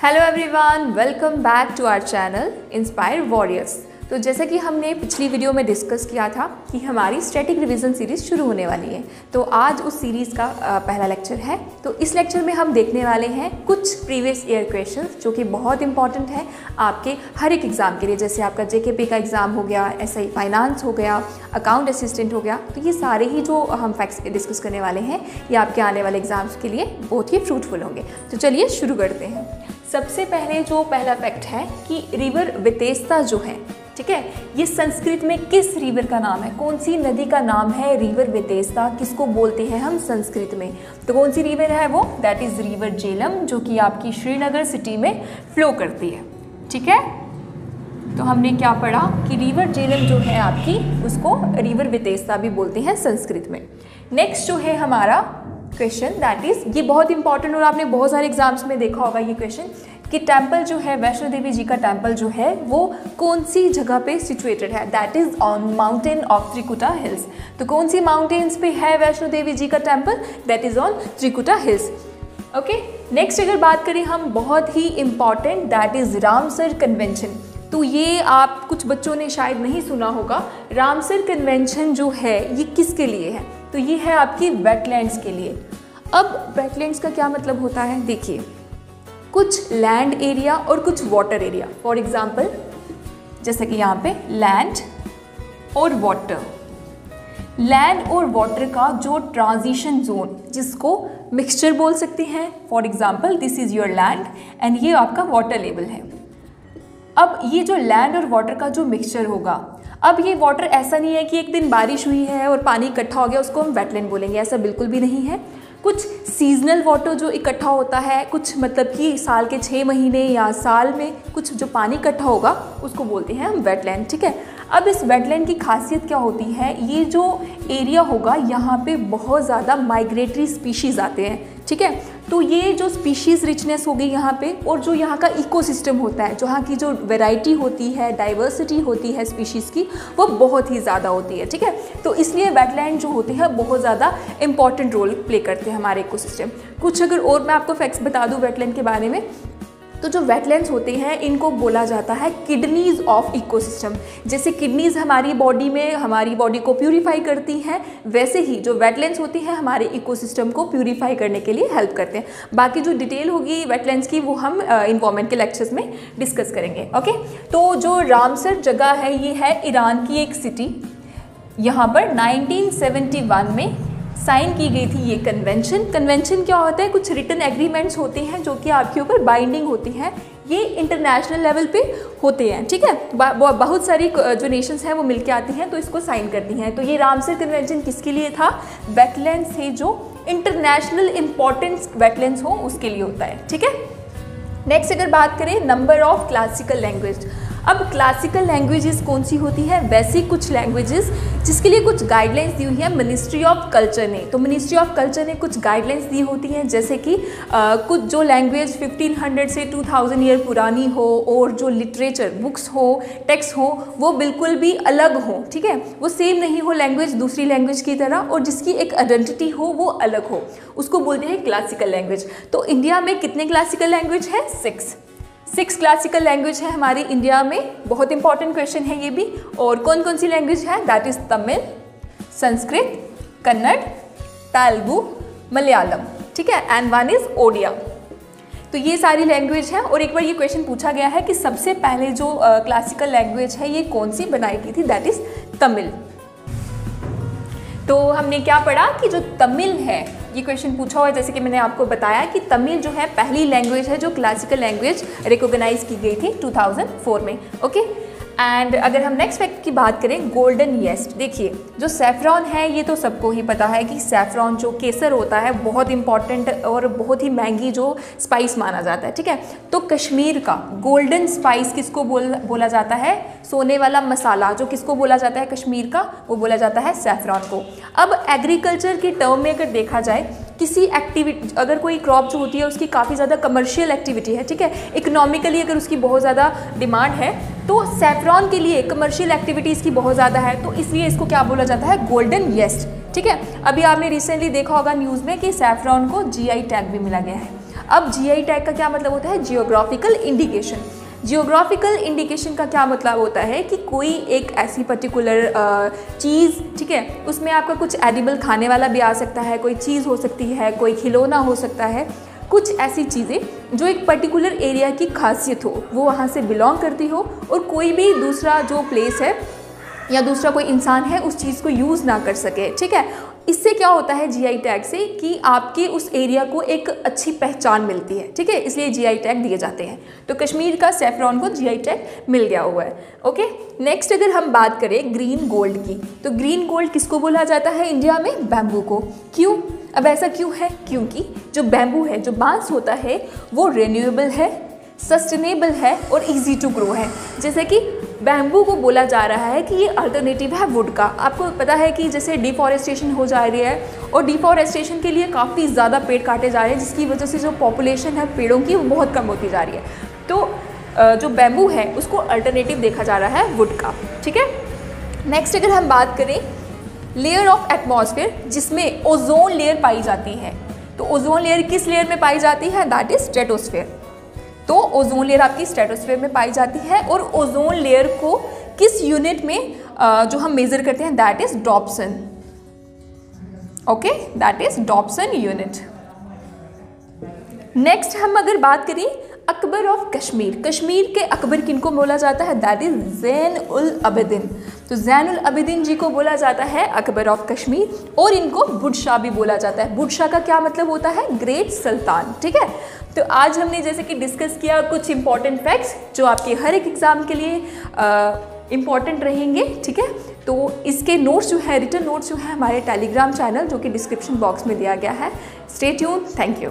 Hello everyone, welcome back to our channel inspire warriors. तो जैसा कि हमने पिछली वीडियो में डिस्कस किया था कि हमारी स्टैटिक रिवीजन सीरीज़ शुरू होने वाली है, तो आज उस सीरीज़ का पहला लेक्चर है। तो इस लेक्चर में हम देखने वाले हैं कुछ प्रीवियस ईयर क्वेश्चंस जो कि बहुत इंपॉर्टेंट है आपके हर एक एग्ज़ाम के लिए। जैसे आपका जेकेपी का एग्ज़ाम हो गया, एसआई फाइनेंस हो गया, अकाउंट असिस्टेंट हो गया, तो ये सारे ही जो हम फैक्ट्स डिस्कस करने वाले हैं ये आपके आने वाले एग्ज़ाम्स के लिए बहुत ही फ्रूटफुल होंगे। तो चलिए शुरू करते हैं। सबसे पहले जो पहला फैक्ट है कि रिवर वेतेस्ता जो है, ठीक है, ये संस्कृत में किस रिवर का नाम है? कौन सी नदी का नाम है रिवर वेतेस्ता? किसको बोलते हैं हम संस्कृत में? तो कौन सी रिवर है वो? दैट इज़ रिवर झेलम, जो कि आपकी श्रीनगर सिटी में फ्लो करती है। ठीक है, तो हमने क्या पढ़ा कि रिवर झेलम जो है आपकी, उसको रिवर वेतेस्ता भी बोलते हैं संस्कृत में। नेक्स्ट जो है हमारा क्वेश्चन, दैट इज, ये बहुत इंपॉर्टेंट और आपने बहुत सारे एग्जाम्स में देखा होगा ये क्वेश्चन, कि टेम्पल जो है वैष्णो देवी जी का टेम्पल जो है वो कौन सी जगह पे सिचुएटेड है? That is on mountain of Trikuta hills. तो कौन सी माउंटेन्स पे है वैष्णो देवी जी का temple? That is on Trikuta hills. Okay, next अगर बात करें हम, बहुत ही important, that is Ramsar convention. तो ये आप कुछ बच्चों ने शायद नहीं सुना होगा। रामसर कन्वेंशन जो है ये किसके लिए है? तो ये है आपकी वेटलैंड्स के लिए। अब वेटलैंड्स का क्या मतलब होता है? देखिए, कुछ लैंड एरिया और कुछ वाटर एरिया। फॉर एग्जाम्पल जैसे कि यहाँ पे लैंड और वाटर, लैंड और वाटर का जो ट्रांजिशन जोन, जिसको मिक्सचर बोल सकते हैं। For example this is your land and ये आपका वाटर लेवल है। अब ये जो लैंड और वाटर का जो मिक्सचर होगा, अब ये वाटर ऐसा नहीं है कि एक दिन बारिश हुई है और पानी इकट्ठा हो गया उसको हम वेटलैंड बोलेंगे, ऐसा बिल्कुल भी नहीं है। कुछ सीजनल वाटर जो इकट्ठा होता है, कुछ मतलब कि साल के 6 महीने या साल में कुछ जो पानी इकट्ठा होगा उसको बोलते हैं हम वेटलैंड। ठीक है, अब इस वेटलैंड की खासियत क्या होती है? ये जो एरिया होगा यहाँ पे बहुत ज़्यादा माइग्रेटरी स्पीशीज़ आते हैं। ठीक है, तो ये जो स्पीशीज़ रिचनेस होगी यहाँ पे, और जो यहाँ का इकोसिस्टम होता है, जहाँ की जो वैरायटी होती है, डाइवर्सिटी होती है स्पीशीज़ की, वो बहुत ही ज़्यादा होती है। ठीक है, तो इसलिए वेटलैंड जो होते हैं बहुत ज़्यादा इंपॉर्टेंट रोल प्ले करते हैं हमारे इकोसिस्टम। कुछ अगर और मैं आपको फैक्ट्स बता दूँ वेटलैंड के बारे में, तो जो वेटलैंड्स होते हैं इनको बोला जाता है किडनीज ऑफ इकोसिस्टम। जैसे किडनीज हमारी बॉडी में हमारी बॉडी को प्यूरिफाई करती हैं, वैसे ही जो वेटलैंड्स होती हैं हमारे इकोसिस्टम को प्यूरिफाई करने के लिए हेल्प करते हैं। बाकी जो डिटेल होगी वेटलैंड्स की वो हम इन्वायरमेंट के लेक्चर्स में डिस्कस करेंगे। ओके, तो जो रामसर जगह है ये है ईरान की एक सिटी। यहाँ पर 1971 में साइन की गई थी ये कन्वेंशन। कन्वेंशन क्या होता है? कुछ रिटन एग्रीमेंट्स होते हैं जो कि आपके ऊपर बाइंडिंग होती हैं, ये इंटरनेशनल लेवल पे होते हैं। ठीक है, बहुत सारी जो नेशंस हैं वो मिलके आती हैं तो इसको साइन करती हैं। तो ये रामसर कन्वेंशन किसके लिए था? वेटलैंड्स थे जो इंटरनेशनल इंपॉर्टेंस वेटलैंड्स हो उसके लिए होता है। ठीक है, नेक्स्ट अगर बात करें नंबर ऑफ क्लासिकल लैंग्वेज। अब क्लासिकल लैंग्वेजेस कौन सी होती है? वैसी कुछ लैंग्वेजेस जिसके लिए कुछ गाइडलाइंस दी हुई है मिनिस्ट्री ऑफ कल्चर ने। तो मिनिस्ट्री ऑफ कल्चर ने कुछ गाइडलाइंस दी होती हैं, जैसे कि कुछ जो लैंग्वेज 1500 से 2000 ईयर पुरानी हो, और जो लिटरेचर बुक्स हो, टेक्स्ट हो, वो बिल्कुल भी अलग हो। ठीक है, वो सेम नहीं हो लैंग्वेज दूसरी लैंग्वेज की तरह, और जिसकी एक आइडेंटिटी हो वो अलग हो, उसको बोलते हैं क्लासिकल लैंग्वेज। तो इंडिया में कितने क्लासिकल लैंग्वेज है? 6 क्लासिकल लैंग्वेज है हमारी इंडिया में। बहुत इंपॉर्टेंट क्वेश्चन है ये भी। और कौन कौन सी लैंग्वेज है? That is Tamil, Sanskrit, Kannada, Telugu, Malayalam. ठीक है, एंड वन इज ओडिया। तो ये सारी लैंग्वेज है। और एक बार ये क्वेश्चन पूछा गया है कि सबसे पहले जो क्लासिकल लैंग्वेज है ये कौन सी बनाई गई थी? That is Tamil. तो हमने क्या पढ़ा कि जो तमिल है, ये क्वेश्चन पूछा हुआ है, जैसे कि मैंने आपको बताया कि तमिल जो है पहली लैंग्वेज है जो क्लासिकल लैंग्वेज रिकॉग्नाइज की गई थी 2004 में। ओके, एंड अगर हम नेक्स्ट फैक्ट की बात करें, गोल्डन येस्ट। देखिए, जो सैफरॉन है ये तो सबको ही पता है कि सैफरॉन जो केसर होता है बहुत इंपॉर्टेंट और बहुत ही महंगी जो स्पाइस माना जाता है। ठीक है, तो कश्मीर का गोल्डन स्पाइस किसको बोला जाता है? सोने वाला मसाला जो किसको बोला जाता है कश्मीर का? वो बोला जाता है सैफरॉन को। अब एग्रीकल्चर के टर्म में अगर देखा जाए, किसी एक्टिविटी, अगर कोई क्रॉप जो होती है उसकी काफ़ी ज़्यादा कमर्शियल एक्टिविटी है, ठीक है, इकोनॉमिकली अगर उसकी बहुत ज़्यादा डिमांड है, तो सैफरॉन के लिए कमर्शियल एक्टिविटीज़ की बहुत ज़्यादा है, तो इसलिए इसको क्या बोला जाता है? Golden yeast. ठीक है, अभी आपने रिसेंटली देखा होगा न्यूज़ में कि सैफरॉन को GI टैग भी मिला गया है। अब जीआई टैग का क्या मतलब होता है? Geographical indication. जियोग्राफिकल इंडिकेशन का क्या मतलब होता है कि कोई एक ऐसी पर्टिकुलर चीज़, ठीक है, उसमें आपका कुछ एडिबल खाने वाला भी आ सकता है, कोई चीज़ हो सकती है, कोई खिलौना हो सकता है, कुछ ऐसी चीज़ें जो एक पर्टिकुलर एरिया की खासियत हो, वो वहाँ से बिलोंग करती हो और कोई भी दूसरा जो प्लेस है या दूसरा कोई इंसान है उस चीज़ को यूज़ ना कर सके, ठीक है। इससे क्या होता है जीआई टैग से कि आपके उस एरिया को एक अच्छी पहचान मिलती है, ठीक है, इसलिए जीआई टैग दिए जाते हैं। तो कश्मीर का सैफरॉन को जीआई टैग मिल गया हुआ है। ओके, नेक्स्ट अगर हम बात करें ग्रीन गोल्ड की, तो ग्रीन गोल्ड किसको बोला जाता है इंडिया में? बैम्बू को। क्यों? अब ऐसा क्यों है? क्योंकि जो बैम्बू है, जो बांस होता है, वो रिन्यूएबल है, सस्टेनेबल है और इजी टू ग्रो है। जैसे कि बैम्बू को बोला जा रहा है कि ये अल्टरनेटिव है वुड का। आपको पता है कि जैसे डिफॉरेस्टेशन हो जा रही है और डिफॉरेस्टेशन के लिए काफ़ी ज़्यादा पेड़ काटे जा रहे हैं, जिसकी वजह से जो पॉपुलेशन है पेड़ों की वो बहुत कम होती जा रही है। तो जो बैम्बू है उसको अल्टरनेटिव देखा जा रहा है वुड का, ठीक है। नेक्स्ट अगर हम बात करें लेयर ऑफ एटमॉस्फेयर, जिसमें ओजोन लेयर पाई जाती है, तो ओजोन लेयर किस लेयर में पाई जाती है? That is stratosphere. तो ओजोन लेयर आपकी स्ट्रेटोस्फेयर में पाई जाती है और ओजोन लेयर को किस यूनिट में जो हम मेजर करते हैं? That is Dobson. Okay, that is Dobson unit. Next हम अगर बात करें अकबर ऑफ कश्मीर, कश्मीर के अकबर किनको बोला जाता है? दैट इज ज़ैन उल अबिदीन। तो ज़ैन उल अबिदीन जी को बोला जाता है अकबर ऑफ कश्मीर और इनको बुडशाह भी बोला जाता है। बुडशाह का क्या मतलब होता है? ग्रेट सुल्तान, ठीक है। तो आज हमने जैसे कि डिस्कस किया कुछ इंपॉर्टेंट फैक्ट्स जो आपके हर एक एग्ज़ाम के लिए इम्पॉर्टेंट रहेंगे, ठीक है। तो इसके नोट्स जो है, रिटन नोट्स जो है, हमारे टेलीग्राम चैनल जो कि डिस्क्रिप्शन बॉक्स में दिया गया है। Stay tune, thank you.